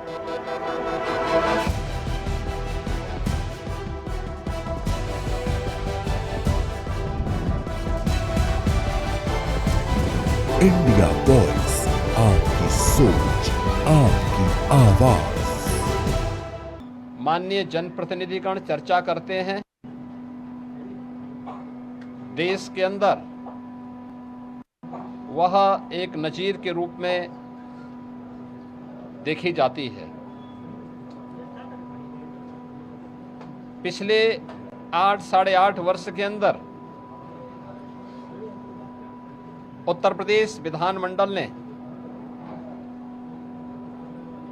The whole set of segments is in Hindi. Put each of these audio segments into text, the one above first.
इंडिया वॉइस, आपकी सोच, आपकी आवाज। माननीय जनप्रतिनिधिगण चर्चा करते हैं। देश के अंदर वह एक नजीर के रूप में देखी जाती है। पिछले 8 साढ़े 8 वर्ष के अंदर उत्तर प्रदेश विधानमंडल ने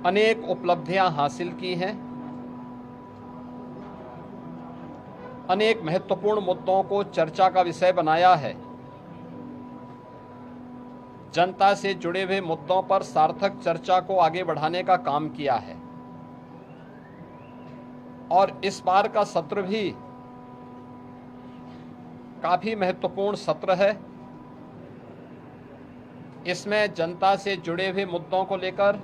अनेक उपलब्धियां हासिल की हैं। अनेक महत्वपूर्ण मुद्दों को चर्चा का विषय बनाया है। जनता से जुड़े हुए मुद्दों पर सार्थक चर्चा को आगे बढ़ाने का काम किया है। और इस बार का सत्र भी काफी महत्वपूर्ण सत्र है। इसमें जनता से जुड़े हुए मुद्दों को लेकर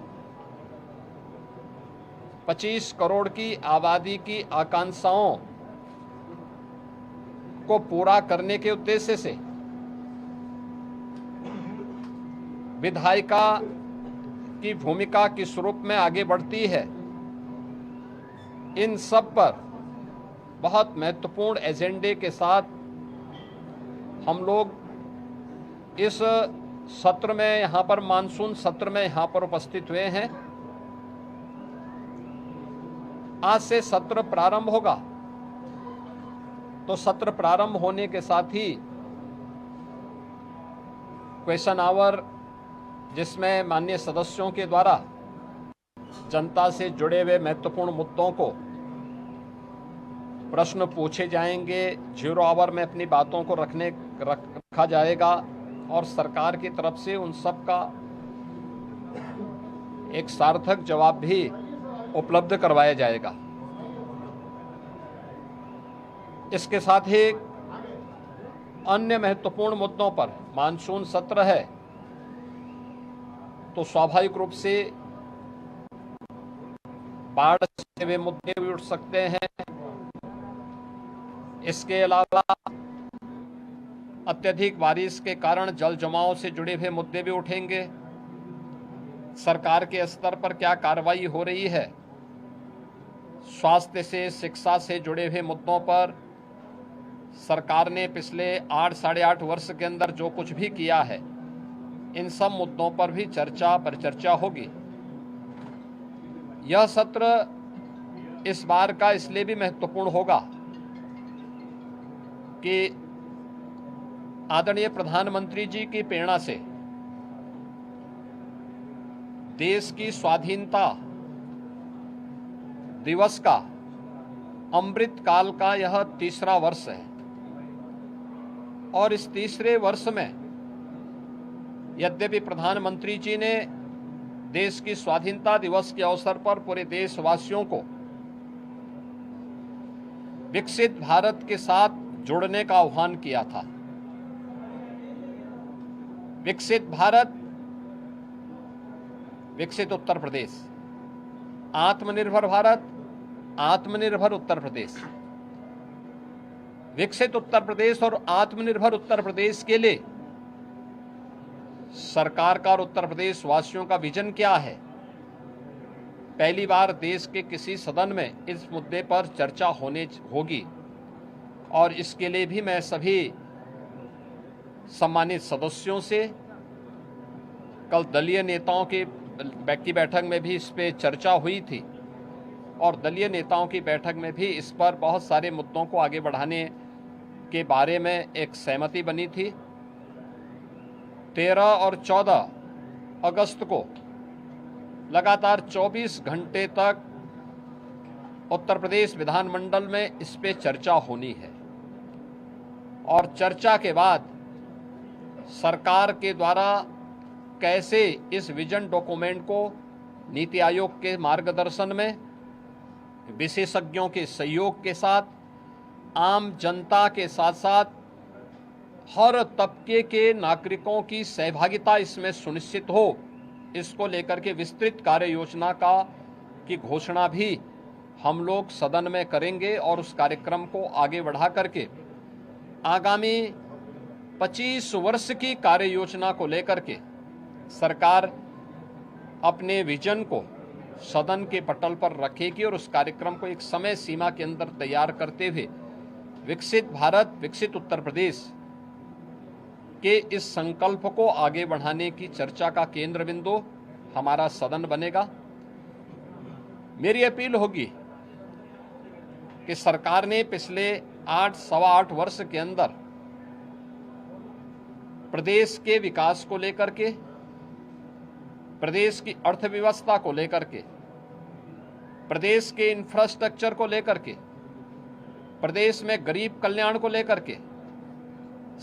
25 करोड़ की आबादी की आकांक्षाओं को पूरा करने के उद्देश्य से विधायिका की भूमिका किस रूप में आगे बढ़ती है, इन सब पर बहुत महत्वपूर्ण एजेंडे के साथ हम लोग इस सत्र में यहाँ पर मानसून सत्र में यहाँ पर उपस्थित हुए हैं। आज से सत्र प्रारंभ होगा, तो सत्र प्रारंभ होने के साथ ही क्वेश्चन आवर, जिसमें माननीय सदस्यों के द्वारा जनता से जुड़े हुए महत्वपूर्ण मुद्दों को प्रश्न पूछे जाएंगे। 0 आवर में अपनी बातों को रखा जाएगा और सरकार की तरफ से उन सब का एक सार्थक जवाब भी उपलब्ध करवाया जाएगा। इसके साथ ही अन्य महत्वपूर्ण मुद्दों पर मानसून सत्र है, तो स्वाभाविक रूप से बाढ़ से वे मुद्दे भी उठ सकते हैं। इसके अलावा अत्यधिक बारिश के कारण जल जमाव से जुड़े हुए मुद्दे भी उठेंगे। सरकार के स्तर पर क्या कार्रवाई हो रही है, स्वास्थ्य से, शिक्षा से जुड़े हुए मुद्दों पर सरकार ने पिछले 8 साढ़े 8 वर्ष के अंदर जो कुछ भी किया है, इन सब मुद्दों पर भी परिचर्चा होगी। यह सत्र इस बार का इसलिए भी महत्वपूर्ण होगा कि आदरणीय प्रधानमंत्री जी की प्रेरणा से देश की स्वाधीनता दिवस का अमृत काल का यह 3रा वर्ष है। और इस 3रे वर्ष में यद्यपि प्रधानमंत्री जी ने देश की स्वाधीनता दिवस के अवसर पर पूरे देशवासियों को विकसित भारत के साथ जुड़ने का आह्वान किया था। विकसित भारत, विकसित उत्तर प्रदेश, आत्मनिर्भर भारत, आत्मनिर्भर उत्तर प्रदेश। विकसित उत्तर प्रदेश और आत्मनिर्भर उत्तर प्रदेश के लिए सरकार का और उत्तर प्रदेश वासियों का विजन क्या है, पहली बार देश के किसी सदन में इस मुद्दे पर चर्चा होगी। और इसके लिए भी मैं सभी सम्मानित सदस्यों से, कल दलीय नेताओं की बैठक में भी इस पे चर्चा हुई थी और दलीय नेताओं की बैठक में भी इस पर बहुत सारे मुद्दों को आगे बढ़ाने के बारे में एक सहमति बनी थी। 13 और 14 अगस्त को लगातार 24 घंटे तक उत्तर प्रदेश विधानमंडल में इस पे चर्चा होनी है। और चर्चा के बाद सरकार के द्वारा कैसे इस विजन डॉक्यूमेंट को नीति आयोग के मार्गदर्शन में, विशेषज्ञों के सहयोग के साथ, आम जनता के साथ साथ हर तबके के नागरिकों की सहभागिता इसमें सुनिश्चित हो, इसको लेकर के विस्तृत कार्य योजना का की घोषणा भी हम लोग सदन में करेंगे और उस कार्यक्रम को आगे बढ़ा करके आगामी 25 वर्ष की कार्य योजना को लेकर के सरकार अपने विजन को सदन के पटल पर रखेगी और उस कार्यक्रम को एक समय सीमा के अंदर तैयार करते हुए विकसित भारत, विकसित उत्तर प्रदेश के इस संकल्प को आगे बढ़ाने की चर्चा का केंद्र बिंदु हमारा सदन बनेगा। मेरी अपील होगी कि सरकार ने पिछले 8-8 वर्ष के अंदर प्रदेश के विकास को लेकर के, प्रदेश की अर्थव्यवस्था को लेकर के, प्रदेश के इंफ्रास्ट्रक्चर को लेकर के, प्रदेश में गरीब कल्याण को लेकर के,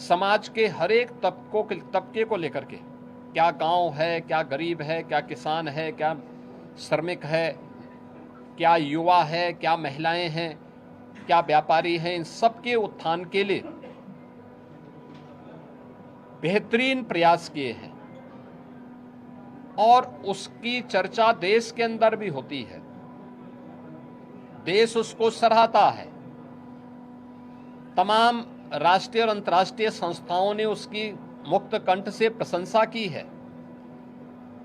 समाज के हर एक तबके को लेकर के, क्या गांव है, क्या गरीब है, क्या किसान है, क्या श्रमिक है, क्या युवा है, क्या महिलाएं हैं, क्या व्यापारी हैं, इन सब के उत्थान के लिए बेहतरीन प्रयास किए हैं और उसकी चर्चा देश के अंदर भी होती है। देश उसको सराहता है। तमाम राष्ट्रीय और अंतर्राष्ट्रीय संस्थाओं ने उसकी मुक्त कंठ से प्रशंसा की है।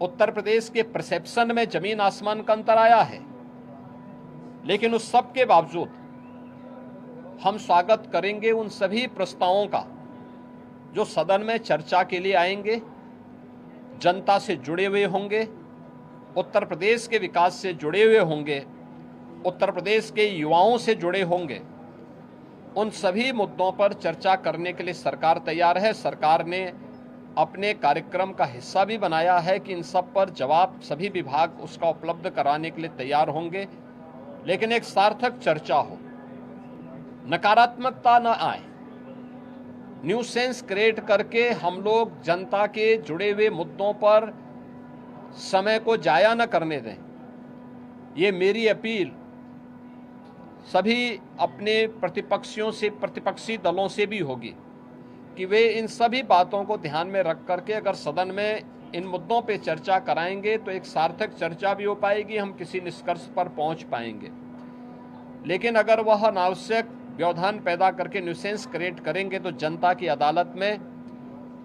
उत्तर प्रदेश के परसेप्शन में जमीन आसमान का अंतर आया है, लेकिन उस सब के बावजूद हम स्वागत करेंगे उन सभी प्रस्तावों का जो सदन में चर्चा के लिए आएंगे, जनता से जुड़े हुए होंगे, उत्तर प्रदेश के विकास से जुड़े हुए होंगे, उत्तर प्रदेश के युवाओं से जुड़े होंगे। उन सभी मुद्दों पर चर्चा करने के लिए सरकार तैयार है। सरकार ने अपने कार्यक्रम का हिस्सा भी बनाया है कि इन सब पर जवाब सभी विभाग उसका उपलब्ध कराने के लिए तैयार होंगे, लेकिन एक सार्थक चर्चा हो, नकारात्मकता न आए, न्यूसेंस क्रिएट करके हम लोग जनता के जुड़े हुए मुद्दों पर समय को जाया न करने दें। ये मेरी अपील सभी अपने प्रतिपक्षियों से, प्रतिपक्षी दलों से भी होगी कि वे इन सभी बातों को ध्यान में रख करके अगर सदन में इन मुद्दों पे चर्चा कराएंगे तो एक सार्थक चर्चा भी हो पाएगी, हम किसी निष्कर्ष पर पहुंच पाएंगे। लेकिन अगर वह अनावश्यक व्यवधान पैदा करके न्यूसेंस क्रिएट करेंगे तो जनता की अदालत में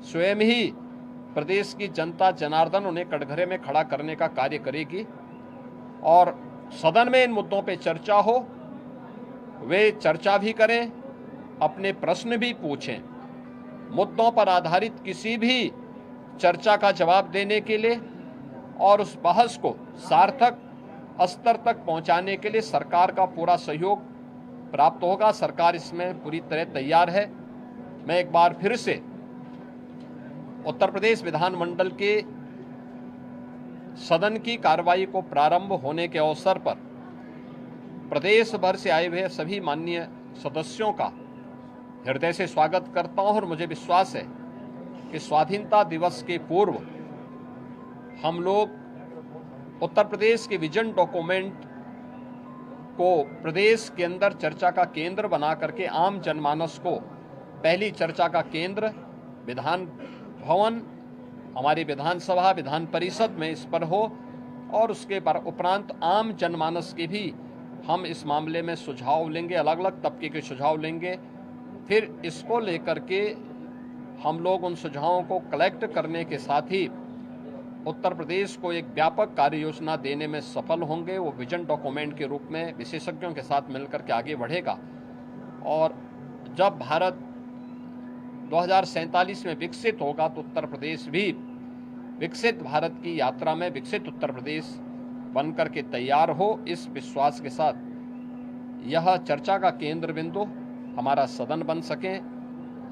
स्वयं ही प्रदेश की जनता जनार्दन उन्हें कटघरे में खड़ा करने का कार्य करेगी और सदन में इन मुद्दों पे चर्चा हो, वे चर्चा भी करें, अपने प्रश्न भी पूछें। मुद्दों पर आधारित किसी भी चर्चा का जवाब देने के लिए और उस बहस को सार्थक स्तर तक पहुंचाने के लिए सरकार का पूरा सहयोग प्राप्त होगा। सरकार इसमें पूरी तरह तैयार है। मैं एक बार फिर से उत्तर प्रदेश विधानमंडल के सदन की कार्रवाई को प्रारंभ होने के अवसर पर प्रदेश भर से आए हुए सभी माननीय सदस्यों का हृदय से स्वागत करता हूं और मुझे विश्वास है कि स्वाधीनता दिवस के पूर्व हम लोग उत्तर प्रदेश के विजन डॉक्यूमेंट को प्रदेश के अंदर चर्चा का केंद्र बना करके आम जनमानस को पहली चर्चा का केंद्र विधान भवन, हमारी विधानसभा, विधान परिषद में इस पर हो और उसके उपरांत आम जनमानस के भी हम इस मामले में सुझाव लेंगे, अलग अलग तबके के सुझाव लेंगे। फिर इसको लेकर के हम लोग उन सुझावों को कलेक्ट करने के साथ ही उत्तर प्रदेश को एक व्यापक कार्य योजना देने में सफल होंगे। वो विजन डॉक्यूमेंट के रूप में विशेषज्ञों के साथ मिलकर के आगे बढ़ेगा और जब भारत 2047 में विकसित होगा तो उत्तर प्रदेश भी विकसित भारत की यात्रा में विकसित उत्तर प्रदेश बनकर के तैयार हो। इस विश्वास के साथ यह चर्चा का केंद्र बिंदु हमारा सदन बन सके।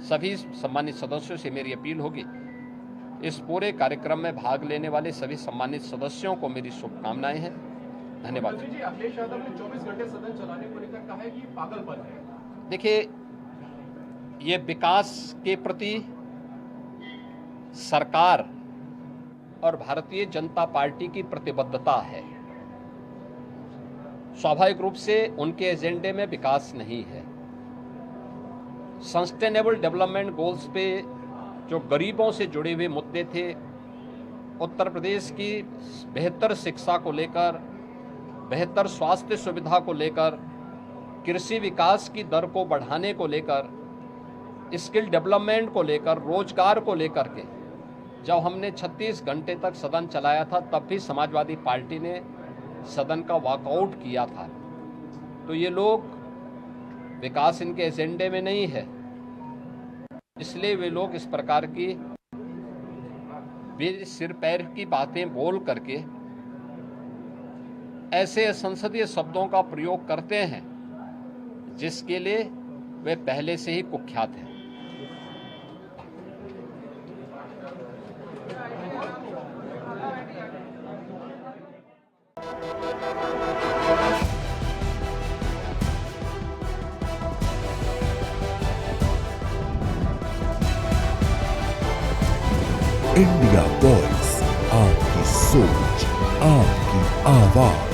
सभी सम्मानित सदस्यों से मेरी अपील होगी, इस पूरे कार्यक्रम में भाग लेने वाले सभी सम्मानित सदस्यों को मेरी शुभकामनाएं हैं। धन्यवाद। अखिलेश यादव ने 24 घंटे सदन चलाने को लेकर कहा है कि पागलपन है। देखिए, ये विकास के प्रति सरकार और भारतीय जनता पार्टी की प्रतिबद्धता है। स्वाभाविक रूप से उनके एजेंडे में विकास नहीं है। सस्टेनेबल डेवलपमेंट गोल्स पे जो गरीबों से जुड़े हुए मुद्दे थे, उत्तर प्रदेश की बेहतर शिक्षा को लेकर, बेहतर स्वास्थ्य सुविधा को लेकर, कृषि विकास की दर को बढ़ाने को लेकर, स्किल डेवलपमेंट को लेकर, रोजगार को लेकर के जब हमने 36 घंटे तक सदन चलाया था, तब भी समाजवादी पार्टी ने सदन का वॉकआउट किया था। तो ये लोग, विकास इनके एजेंडे में नहीं है, इसलिए वे लोग इस प्रकार की सिर पैर की बातें बोल करके ऐसे संसदीय शब्दों का प्रयोग करते हैं जिसके लिए वे पहले से ही कुख्यात हैं। इंडिया वॉइस, आपकी सोच, आपकी आवाज।